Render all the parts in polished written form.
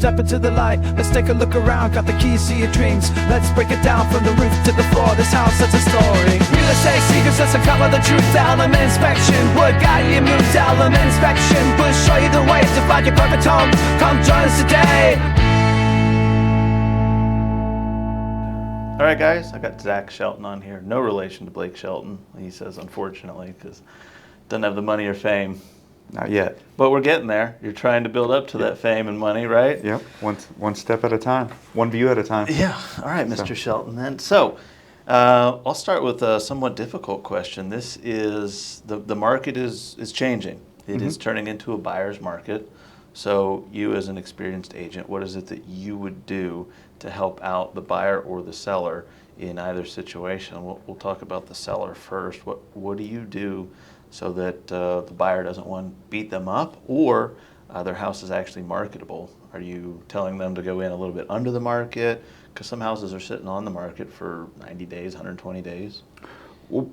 step into the light. Let's take a look around, got the keys to your dreams. Let's break it down from the roof to the floor. This house has a story. Real estate secrets, let's uncover the truth. Element inspection, wood guide you move to element inspection. We'll show you the way to find your perfect home. Come join us today. All right, guys, I got Zach Shelton on here. No relation to Blake Shelton, he says, unfortunately, because doesn't have the money or fame. Not yet. But we're getting there. You're trying to build up to that fame and money, right? Yep, one step at a time, one view at a time. Yeah. All right, Mr. Shelton, then. So I'll start with a somewhat difficult question. This is, the market is changing. It is turning into a buyer's market. So you as an experienced agent, what is it that you would do to help out the buyer or the seller in either situation? We'll talk about the seller first. What do you do so that the buyer doesn't, one, beat them up, or their house is actually marketable? Are you telling them to go in a little bit under the market? Because some houses are sitting on the market for 90 days, 120 days. Well,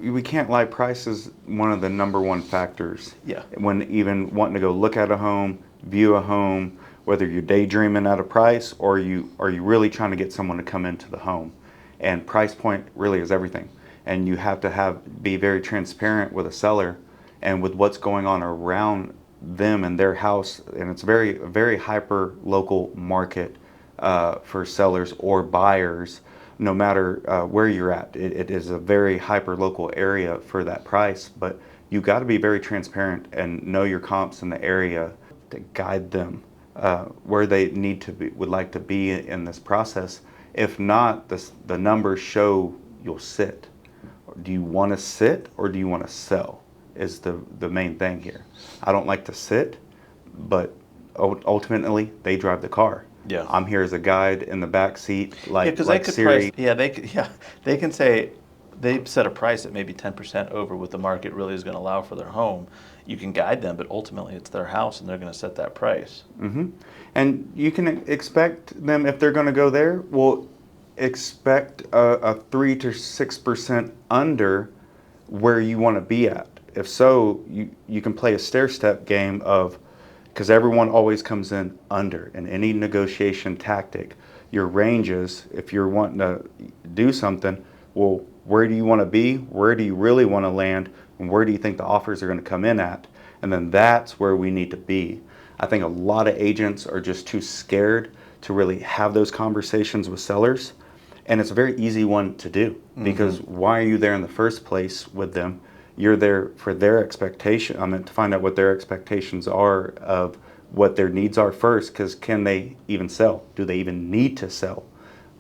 we can't lie, price is one of the number one factors. Yeah. When even wanting to go look at a home, view a home, whether you're daydreaming at a price or are you really trying to get someone to come into the home. And price point really is everything. And you have to be very transparent with a seller and with what's going on around them and their house. And it's very hyper local market for sellers or buyers, no matter where you're at. It is a very hyper local area for that price, but you got to be very transparent and know your comps in the area to guide them where they need to be, would like to be in this process. If not, the numbers show you'll sit. Do you want to sit or do you want to sell is the main thing here. I don't like to sit, but ultimately they drive the car. Yeah. I'm here as a guide in the back seat, like they could Siri. they can say they set a price at maybe 10% over what the market really is going to allow for their home. You can guide them, but ultimately it's their house and they're going to set that price. Mm-hmm. And you can expect them, if they're going to go there, well, expect a 3 to 6% under where you want to be at. If so, you can play a stair-step game of, because everyone always comes in under in any negotiation tactic. Your ranges, if you're wanting to do something, well, where do you want to be? Where do you really want to land? And where do you think the offers are going to come in at? And then that's where we need to be. I think a lot of agents are just too scared to really have those conversations with sellers. And it's a very easy one to do, because why are you there in the first place with them? You're there for their expectation. I mean, to find out what their expectations are of what their needs are first, because can they even sell? Do they even need to sell?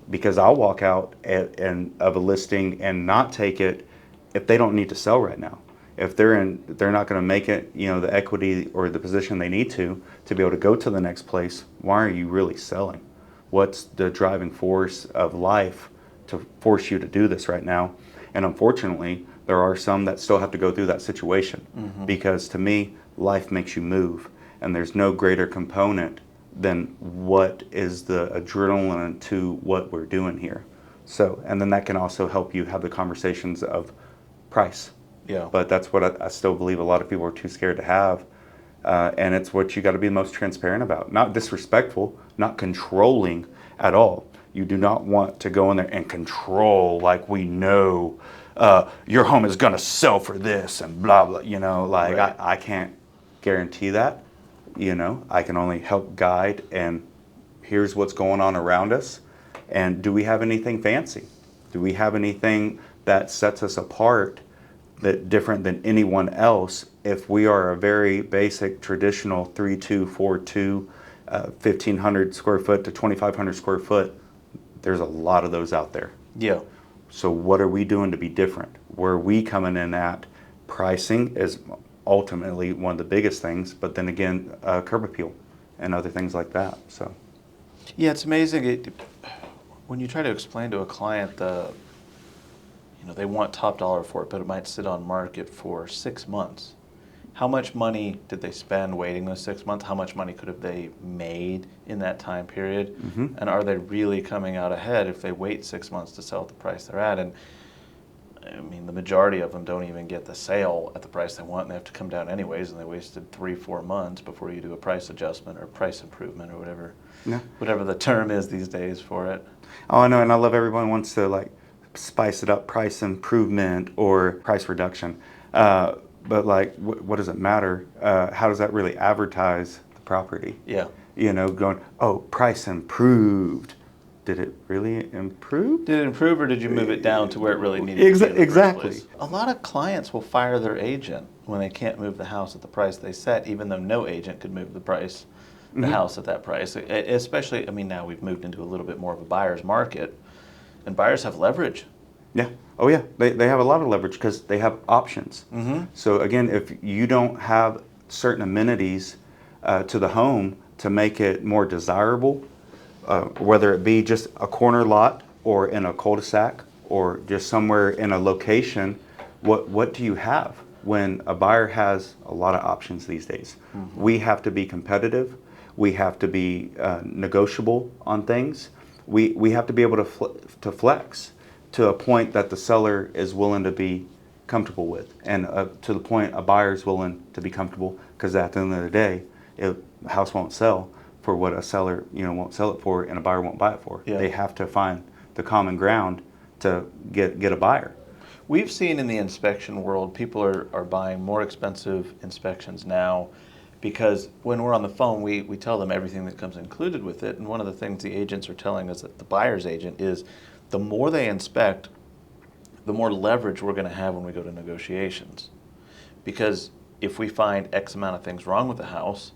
Because I'll walk out of a listing and not take it if they don't need to sell right now. If they're not going to make it, the equity or the position they need to be able to go to the next place. Why are you really selling? What's the driving force of life to force you to do this right now? And unfortunately, there are some that still have to go through that situation, because to me, life makes you move, and there's no greater component than what is the adrenaline to what we're doing here. So, and then that can also help you have the conversations of price. Yeah. But that's what I still believe a lot of people are too scared to have. And it's what you got to be the most transparent about. Not disrespectful, not controlling at all. You do not want to go in there and control, like, we know your home is going to sell for this and blah, blah, Right. I can't guarantee that. I can only help guide, and here's what's going on around us. And do we have anything fancy? Do we have anything that sets us apart that different than anyone else? If we are a very basic traditional 3-2, 4-2, 1,500 square foot to 2,500 square foot, there's a lot of those out there. Yeah. So what are we doing to be different? Where are we coming in at? Pricing is ultimately one of the biggest things, but then again, curb appeal and other things like that. So. Yeah, it's amazing. When you try to explain to a client they want top dollar for it, but it might sit on market for 6 months. How much money did they spend waiting those 6 months? How much money could have they made in that time period? And are they really coming out ahead if they wait 6 months to sell at the price they're at? And I mean, the majority of them don't even get the sale at the price they want, and they have to come down anyways, and they wasted 3-4 months before you do a price adjustment or price improvement or whatever, Yeah. whatever the term is these days for it. Oh, I know, and I love everyone wants to like spice it up, price improvement or price reduction. But like, what does it matter? How does that really advertise the property? Yeah. You know, going, oh, price improved. Did it really improve? Did it improve, or did you move it down to where it really needed to be in the first Exactly. place? A lot of clients will fire their agent when they can't move the house at the price they set, even though no agent could move the price, the house at that price. Especially, I mean, now we've moved into a little bit more of a buyer's market, and buyers have leverage. Yeah. Oh, yeah. They have a lot of leverage because they have options. So again, if you don't have certain amenities to the home to make it more desirable, whether it be just a corner lot or in a cul-de-sac or just somewhere in a location, what do you have when a buyer has a lot of options these days? We have to be competitive. We have to be negotiable on things. We have to be able to flex to a point that the seller is willing to be comfortable with, and to the point a buyer is willing to be comfortable, because at the end of the day, the house won't sell for what a seller won't sell it for, and a buyer won't buy it for. Yeah. They have to find the common ground to get a buyer. We've seen in the inspection world, people are buying more expensive inspections now, because when we're on the phone, we tell them everything that comes included with it. And one of the things the agents are telling us, that the buyer's agent, is the more they inspect, the more leverage we're going to have when we go to negotiations. Because if we find X amount of things wrong with the house,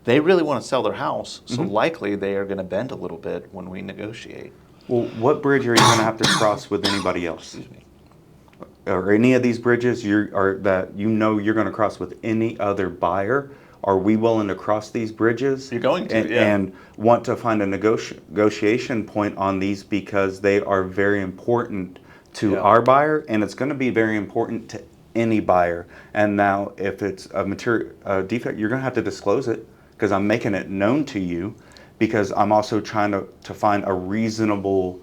they really want to sell their house, so likely they are going to bend a little bit when we negotiate. Well, what bridge are you going to have to cross with anybody else? Excuse me. Or any of these bridges you're going to cross with any other buyer? Are we willing to cross these bridges? You're going to, and want to find a negotiation point on these, because they are very important to our buyer, and it's going to be very important to any buyer. And now, if it's a material defect, you're going to have to disclose it, because I'm making it known to you, because I'm also trying to find a reasonable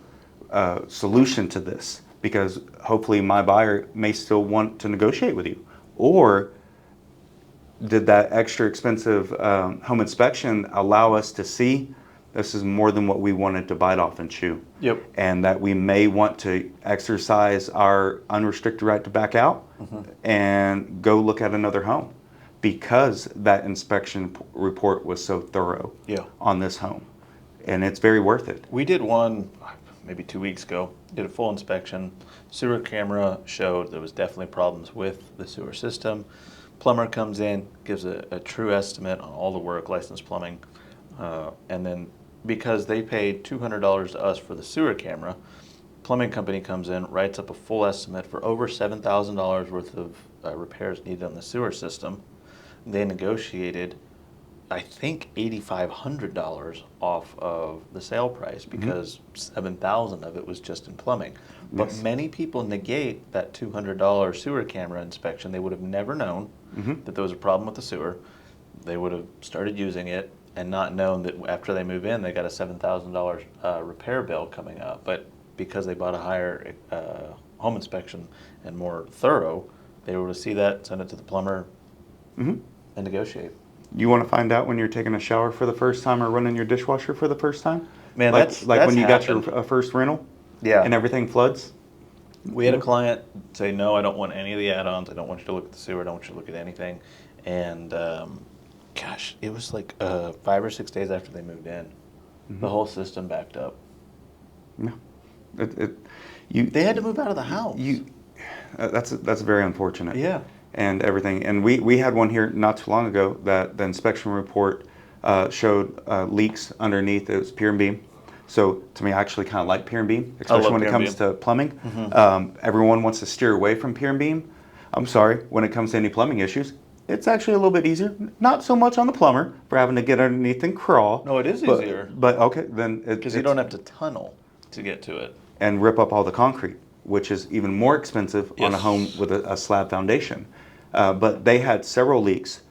solution to this, because hopefully my buyer may still want to negotiate with you. Or did that extra expensive home inspection allow us to see this is more than what we wanted to bite off and chew? Yep. And that we may want to exercise our unrestricted right to back out and go look at another home, because that inspection report was so thorough on this home. And it's very worth it. We did one maybe 2 weeks ago, did a full inspection. Sewer camera showed there was definitely problems with the sewer system. Plumber comes in, gives a true estimate on all the work, licensed plumbing, and then because they paid $200 to us for the sewer camera, plumbing company comes in, writes up a full estimate for over $7,000 worth of repairs needed on the sewer system. They negotiated, I think, $8,500 off of the sale price, because $7,000 of it was just in plumbing. But many people negate that $200 sewer camera inspection. They would have never known that there was a problem with the sewer. They would have started using it and not known that after they move in, they got a $7,000 repair bill coming up. But because they bought a higher home inspection and more thorough, they were able to see that, send it to the plumber, and negotiate. You want to find out when you're taking a shower for the first time or running your dishwasher for the first time? Man, that's when you happened. got your first rental? Yeah. And everything floods? We had a client say, no, I don't want any of the add-ons. I don't want you to look at the sewer. I don't want you to look at anything. And gosh, it was like 5 or 6 days after they moved in. The whole system backed up. No. They had to move out of the house. That's very unfortunate. Yeah. And everything. And we had one here not too long ago that the inspection report showed leaks underneath. It was pier and beam. So to me, I actually kind of like pier and beam, especially when it comes to plumbing. Everyone wants to steer away from pier and beam. I'm sorry, when it comes to any plumbing issues, it's actually a little bit easier. Not so much on the plumber for having to get underneath and crawl. No, it is easier. But okay, then because you don't have to tunnel to get to it. And rip up all the concrete, which is even more expensive on a home with a slab foundation. But they had several leaks.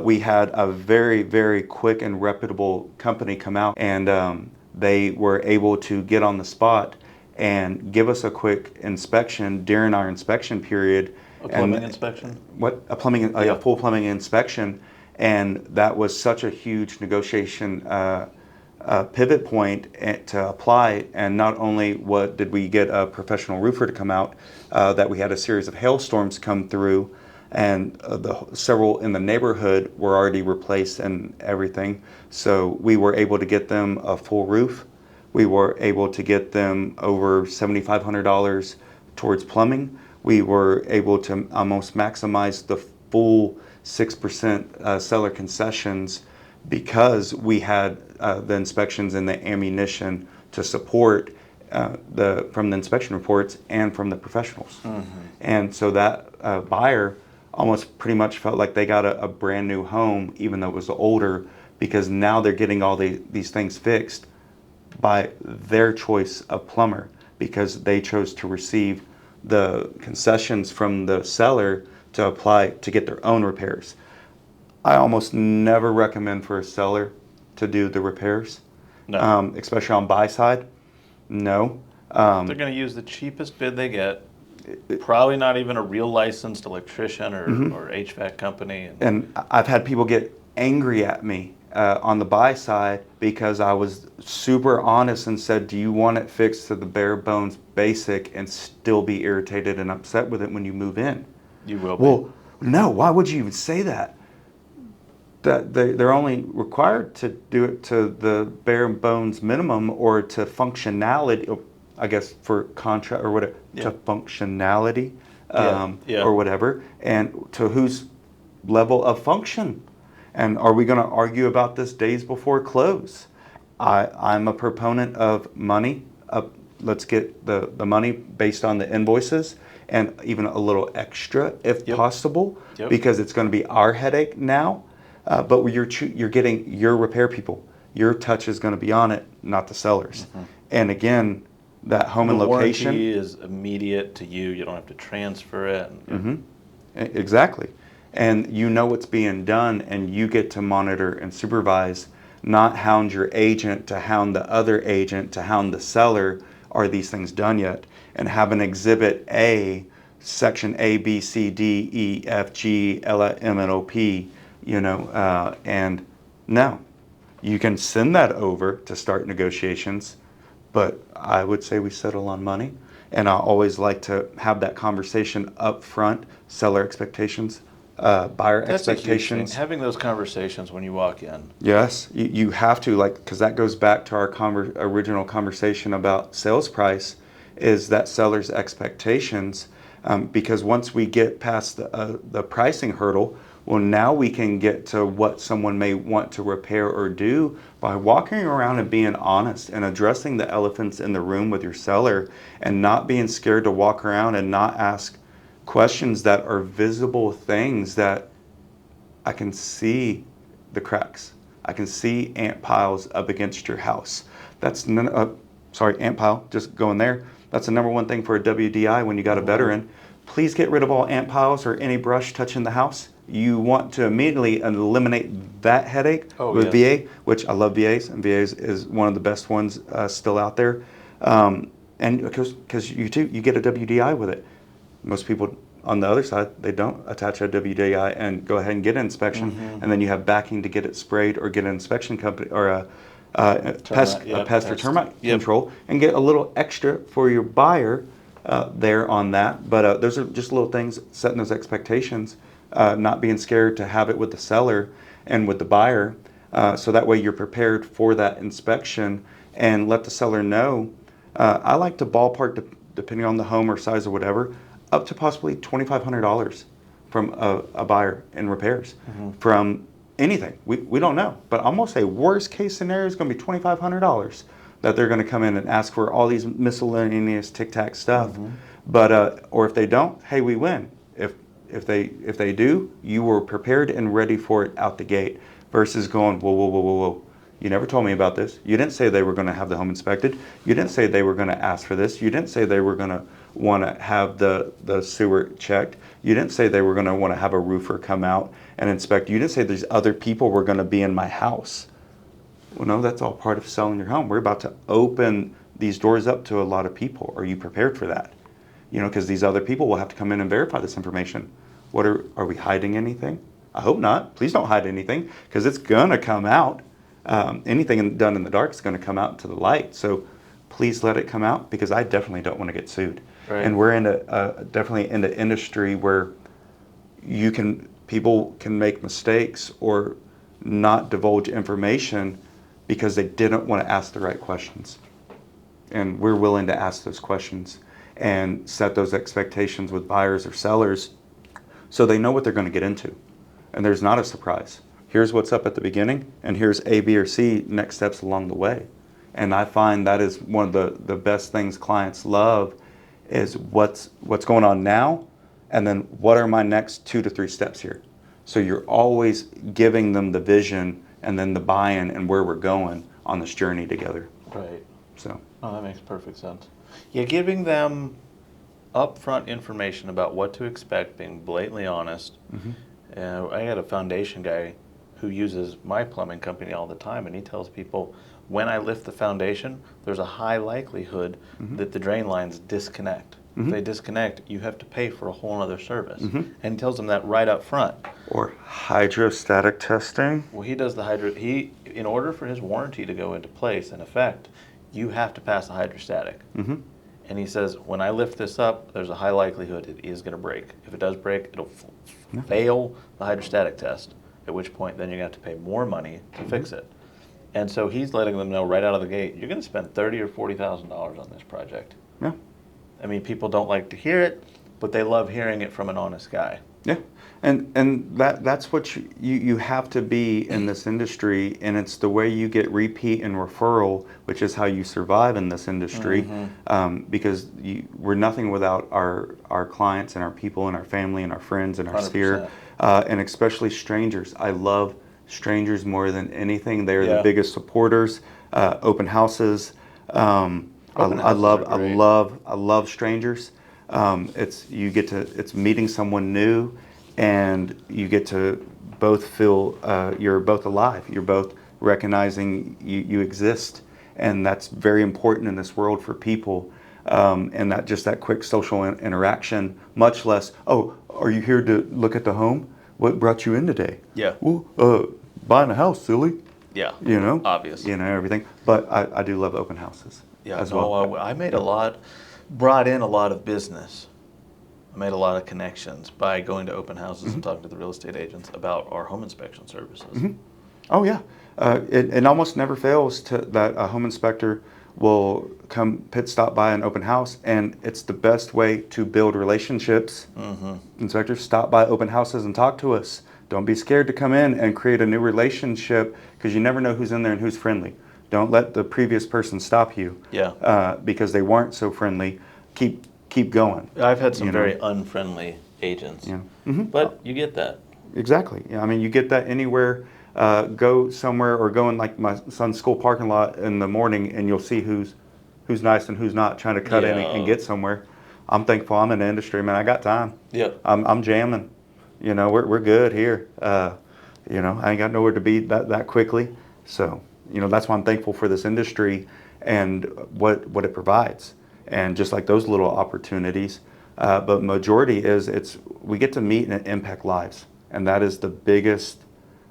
We had a very, very quick and reputable company come out, and they were able to get on the spot and give us a quick inspection during our inspection period. A plumbing inspection? A plumbing, a full plumbing inspection. And that was such a huge negotiation pivot point to apply. And not only did we get a professional roofer to come out, that we had a series of hailstorms come through, and several in the neighborhood were already replaced and everything. So we were able to get them a full roof. We were able to get them over $7,500 towards plumbing. We were able to almost maximize the full 6% seller concessions because we had the inspections and the ammunition to support from the inspection reports and from the professionals. And so that buyer almost pretty much felt like they got a brand new home, even though it was older, because now they're getting all these things fixed by their choice of plumber, because they chose to receive the concessions from the seller to apply to get their own repairs. I almost never recommend for a seller to do the repairs, No. Especially on buy side. No. They're going to use the cheapest bid they get. Probably not even a real licensed electrician or HVAC company. And I've had people get angry at me on the buy side because I was super honest and said, do you want it fixed to the bare bones basic and still be irritated and upset with it when you move in? You will be. Well, no, why would you even say that? That they're only required to do it to the bare bones minimum or to functionality, I guess for contract or whatever, to functionality or whatever, and to whose level of function. And are we going to argue about this days before close? I'm a proponent of money. Let's get the money based on the invoices and even a little extra if possible, because it's going to be our headache now. But you're getting your repair people. Your touch is going to be on it, not the sellers. And again, that home and location. The warranty is immediate to you. You don't have to transfer it. Exactly. And you know what's being done, and you get to monitor and supervise, not hound your agent to hound the other agent to hound the seller. Are these things done yet? And have an exhibit A, section A, B, C, D, E, F, G, L, M, N, O, P, and no. You can send that over to start negotiations, but I would say we settle on money. And I always like to have that conversation up front, seller expectations, buyer That's expectations. A huge thing. Having those conversations when you walk in. Yes, you have to, because that goes back to our original conversation about sales price, is that seller's expectations. Because once we get past the pricing hurdle, well, now we can get to what someone may want to repair or do by walking around and being honest and addressing the elephants in the room with your seller, and not being scared to walk around and not ask questions that are visible things that I can see the cracks. I can see ant piles up against your house. That's ant pile, just going there. That's the number one thing for a WDI when you got a veteran. Please get rid of all ant piles or any brush touching the house. You want to immediately eliminate that headache with VA, which I love VAs, and VAs is one of the best ones still out there. And because you get a WDI with it. Most people on the other side, they don't attach a WDI and go ahead and get an inspection, and then you have backing to get it sprayed or get an inspection company or a pest or termite control, and get a little extra for your buyer there on that. But those are just little things, setting those expectations, not being scared to have it with the seller and with the buyer, so that way you're prepared for that inspection, and let the seller know. I like to ballpark, depending on the home or size or whatever, up to possibly $2,500 from a buyer in repairs from anything. We don't know, but I'm gonna say worst case scenario is gonna be $2,500 that they're gonna come in and ask for all these miscellaneous tic-tac stuff. But or if they don't, hey, we win. If they do, you were prepared and ready for it out the gate, versus going, whoa. You never told me about this. You didn't say they were going to have the home inspected. You didn't say they were going to ask for this. You didn't say they were going to want to have the sewer checked. You didn't say they were going to want to have a roofer come out and inspect. You didn't say these other people were going to be in my house. Well, no, that's all part of selling your home. We're about to open these doors up to a lot of people? Are you prepared for that? You know, because these other people will have to come in and verify this information. Are we hiding anything? I hope not. Please don't hide anything, because it's gonna come out. Anything done in the dark is gonna come out into the light. So please let it come out, because I definitely don't want to get sued. Right. And we're in definitely in the industry where people can make mistakes or not divulge information because they didn't want to ask the right questions. And we're willing to ask those questions and set those expectations with buyers or sellers so they know what they're going to get into. And there's not a surprise. Here's what's up at the beginning, and here's A, B, or C next steps along the way. And I find that is one of the best things clients love, is what's going on now, and then what are my next 2 to 3 steps here. So you're always giving them the vision and then the buy-in and where we're going on this journey together. Right. So. Oh, that makes perfect sense. Yeah, giving them upfront information about what to expect, being blatantly honest. I had a foundation guy who uses my plumbing company all the time, and he tells people, when I lift the foundation, there's a high likelihood that the drain lines disconnect. If they disconnect, you have to pay for a whole other service. And he tells them that right up front. Or hydrostatic testing. Well, he does the in order for his warranty to go into place and effect, you have to pass the hydrostatic. And he says, when I lift this up, there's a high likelihood it is going to break. If it does break, it'll fail the hydrostatic test, at which point then you're going to have to pay more money to fix it. And so he's letting them know right out of the gate, you're going to spend $30,000 or $40,000 on this project. Yeah. I mean, people don't like to hear it, but they love hearing it from an honest guy. Yeah. And that's what you have to be in this industry, and it's the way you get repeat and referral, which is how you survive in this industry, because we're nothing without our clients and our people and our family and our friends and our 100%. sphere, and especially strangers. I love strangers more than anything. They're the biggest supporters. Open houses. I love strangers. It's meeting someone new, and you get to both feel you're both alive. You're both recognizing you exist, and that's very important in this world for people. And that quick social interaction, much less, oh, are you here to look at the home? What brought you in today? Yeah. Well, buying a house, silly. Yeah. You know? Obvious. You know, everything. But I do love open houses. Yeah, as no, well. I brought in a lot of business. I made a lot of connections by going to open houses and talking to the real estate agents about our home inspection services. Oh yeah, it almost never fails that a home inspector will come pit stop by an open house, and it's the best way to build relationships. Inspectors, stop by open houses and talk to us. Don't be scared to come in and create a new relationship, because you never know who's in there and who's friendly. Don't let the previous person stop you. Yeah. Because they weren't so friendly. Keep going. I've had some very unfriendly agents, but you get that. Exactly. Yeah, I mean, you get that anywhere. Go somewhere, or go in like my son's school parking lot in the morning, and you'll see who's nice and who's not, trying to cut in and get somewhere. I'm thankful I'm in the industry, man. I got time. Yeah. I'm jamming. You know, we're good here. You know, I ain't got nowhere to be that quickly. So, you know, that's why I'm thankful for this industry and what it provides. And just like those little opportunities, but majority is we get to meet and impact lives, and that is the biggest,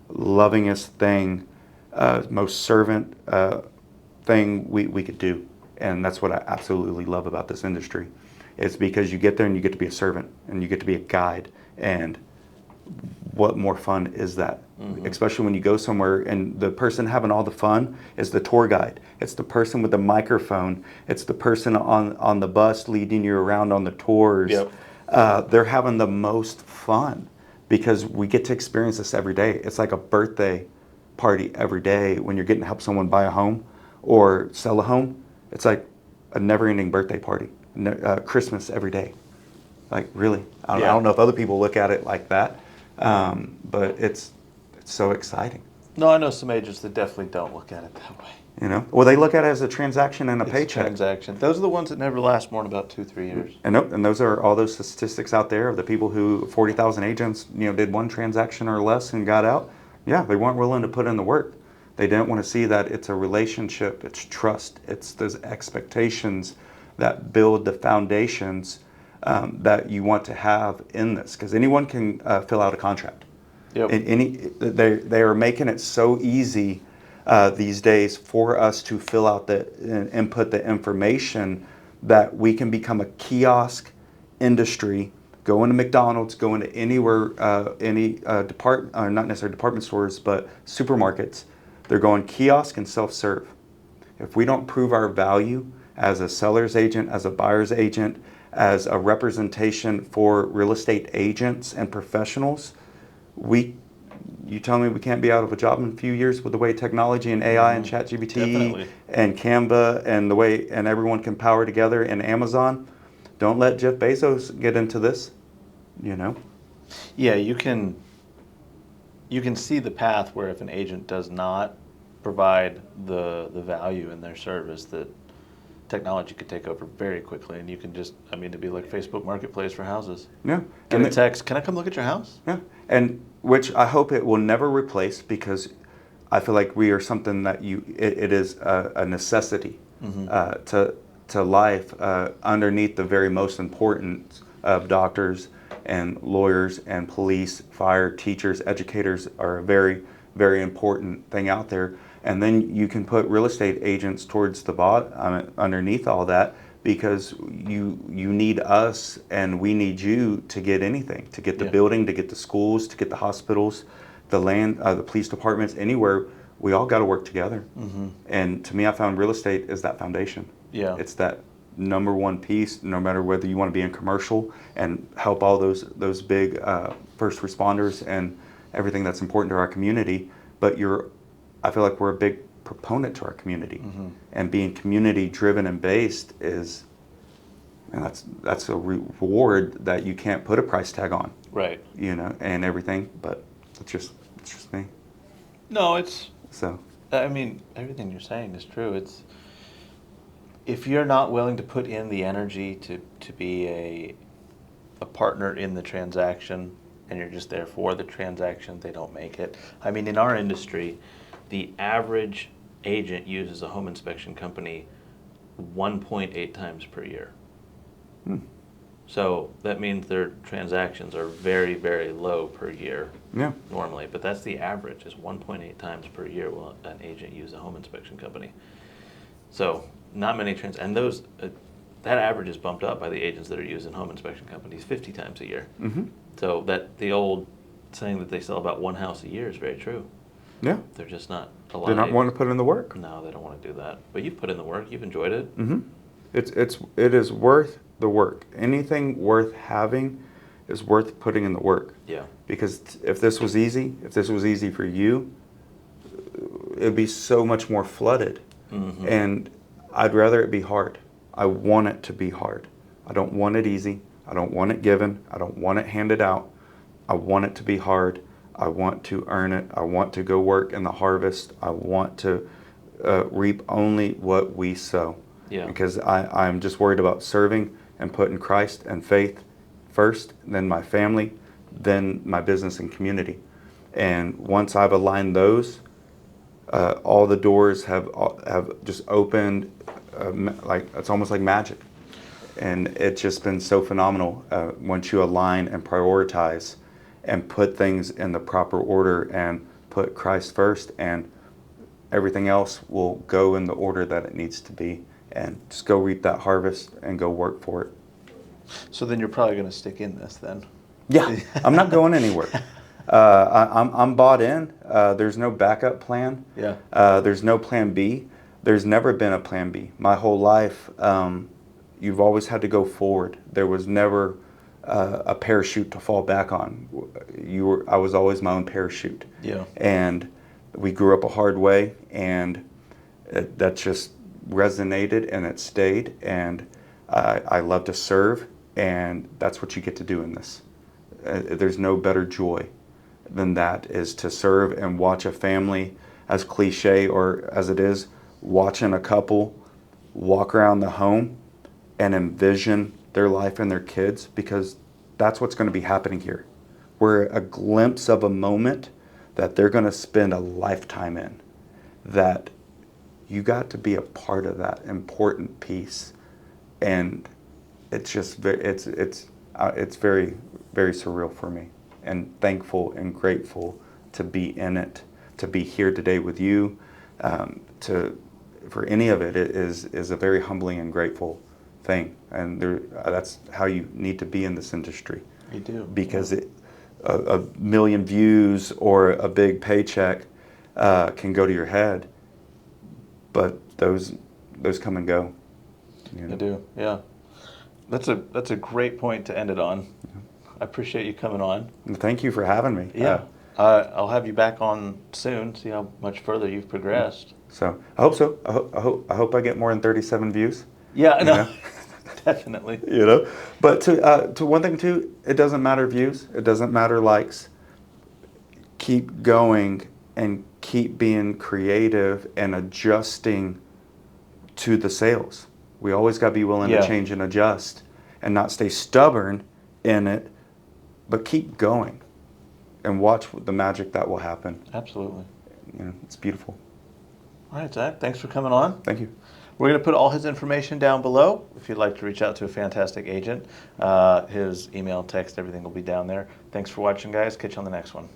lovingest thing, most servant thing we could do. And that's what I absolutely love about this industry. It's because you get there and you get to be a servant, and you get to be a guide, and what more fun is that? Especially when you go somewhere and the person having all the fun is the tour guide. It's the person with the microphone. It's the person on the bus leading you around on the tours. They're having the most fun because we get to experience this every day. It's like a birthday party every day when you're getting to help someone buy a home or sell a home. It's like a never-ending birthday party. Christmas every day. Like, really? I don't know if other people look at it like that. But it's so exciting. No, I know some agents that definitely don't look at it that way. You know, well, they look at it as a transaction and a It's paycheck. a transaction. Those are the ones that never last more than about 2-3 years. And those are all those statistics out there of the people who 40,000 agents, you know, did one transaction or less and got out. Yeah, they weren't willing to put in the work. They didn't want to see that it's a relationship, it's trust, it's those expectations that build the foundations that you want to have in this. Because anyone can fill out a contract. Yep. They are making it so easy these days for us to fill out the input the information that we can become a kiosk industry. Go into McDonald's, go into anywhere, any department, or not necessarily department stores, but supermarkets. They're going kiosk and self-serve. If we don't prove our value as a seller's agent, as a buyer's agent, as a representation for real estate agents and professionals, you tell me we can't be out of a job in a few years with the way technology and AI and ChatGPT Definitely. and Canva and the way and everyone can power together and Amazon. Don't let Jeff Bezos get into this, you know. Yeah, you can see the path where if an agent does not provide the value in their service, that technology could take over very quickly, and you can just, I mean, it'd be like Facebook Marketplace for houses. Yeah. Get a text, can I come look at your house? Yeah. And which I hope it will never replace, because I feel like we are something that it is a necessity to life underneath the very most important of doctors and lawyers and police, fire, teachers, educators are a very, very important thing out there. And then you can put real estate agents towards the bottom, underneath all that, because you need us and we need you to get anything, to get the building, to get the schools, to get the hospitals, the land, the police departments, anywhere. We all got to work together. And to me, I found real estate is that foundation. Yeah. It's that number one piece, no matter whether you want to be in commercial and help all those big first responders and everything that's important to our community. But I feel like we're a big proponent to our community, and being community driven and based is, and that's a reward that you can't put a price tag on. Right. You know, and everything. But it's just me. No, it's, So. I mean, everything you're saying is true. It's, if you're not willing to put in the energy to be a partner in the transaction, and you're just there for the transaction, they don't make it. I mean, in our industry, the average agent uses a home inspection company 1.8 times per year. So that means their transactions are very, very low per year normally. But that's the average, is 1.8 times per year will an agent use a home inspection company. So not many and those that average is bumped up by the agents that are using home inspection companies 50 times a year. So that the old saying that they sell about one house a year is very true. Yeah. They're just not a lot. They're not wanting to put in the work. No, they don't want to do that. But you've put in the work. You've enjoyed it. It is worth the work. Anything worth having is worth putting in the work. Yeah. Because if this was easy for you, it'd be so much more flooded. And I'd rather it be hard. I want it to be hard. I don't want it easy. I don't want it given. I don't want it handed out. I want it to be hard. I want to earn it. I want to go work in the harvest. I want to reap only what we sow. Yeah. Because I'm just worried about serving and putting Christ and faith first, then my family, then my business and community. And once I've aligned those, all the doors have just opened, like it's almost like magic. And it's just been so phenomenal once you align and prioritize and put things in the proper order and put Christ first, and everything else will go in the order that it needs to be, and just go reap that harvest and go work for it. So then you're probably going to stick in this then. Yeah, I'm not going anywhere. I'm bought in. There's no backup plan. Yeah. There's no plan B. There's never been a plan B. My whole life, you've always had to go forward. There was never a parachute to fall back on. I was always my own parachute. Yeah. And we grew up a hard way, and that just resonated and it stayed. And I love to serve, and that's what you get to do in this. There's no better joy than that, is to serve and watch a family, as cliche or as it is, watching a couple walk around the home and envision their life and their kids, because that's what's going to be happening here. We're a glimpse of a moment that they're going to spend a lifetime in. that you got to be a part of that important piece, and it's just it's very, very surreal for me, and thankful and grateful to be in it, to be here today with you. For any of it is a very humbling and grateful thing, and that's how you need to be in this industry. You do, because a million views or a big paycheck can go to your head, but those come and go. They do, yeah. That's a great point to end it on. I appreciate you coming on. Thank you for having me. Yeah. I'll have you back on soon, see how much further you've progressed. So I hope so. I hope I get more than 37 views. Yeah, no, know? definitely. But to one thing too, it doesn't matter views. It doesn't matter likes. Keep going and keep being creative and adjusting to the sales. We always got to be willing to change and adjust, and not stay stubborn in it, but keep going and watch the magic that will happen. Absolutely. It's beautiful. All right, Zach, thanks for coming on. Thank you. We're going to put all his information down below. If you'd like to reach out to a fantastic agent, his email, text, everything will be down there. Thanks for watching, guys. Catch you on the next one.